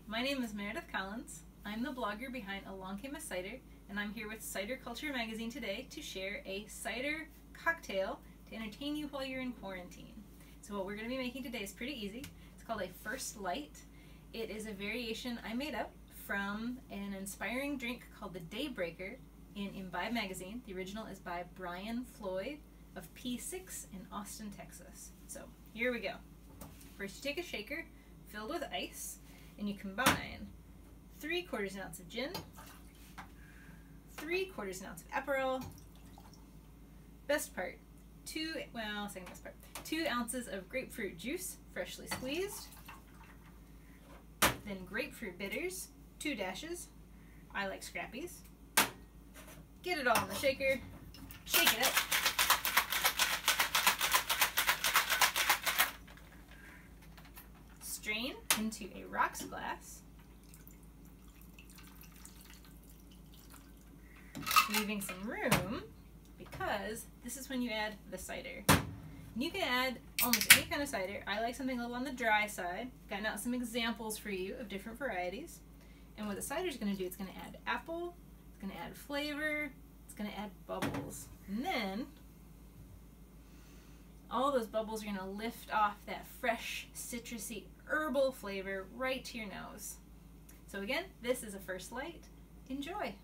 my name is Meredith Collins. I'm the blogger behind Along Came a Cider, and I'm here with Cider Culture magazine today to share a cider cocktail to entertain you while you're in quarantine. So what we're going to be making today is pretty easy. It's called a First Light. It is a variation I made up from an inspiring drink called the Daybreaker in Imbibe magazine. The original is by Brian Floyd of P6 in Austin, Texas. So here we go. First you take a shaker filled with ice and you combine 3/4 ounce of gin, 3/4 ounce of Aperol, second best part, 2 ounces of grapefruit juice, freshly squeezed, then grapefruit bitters, 2 dashes. I like Scrappies. Get it all in the shaker, shake it up. Strain into a rocks glass, leaving some room because this is when you add the cider. And you can add almost any kind of cider. I like something a little on the dry side. Gotten out some examples for you of different varieties. And what the cider is going to do, it's going to add apple, it's going to add flavor, it's going to add bubbles. And then all those bubbles are going to lift off that fresh, citrusy, herbal flavor right to your nose. So again, this is a First Light. Enjoy!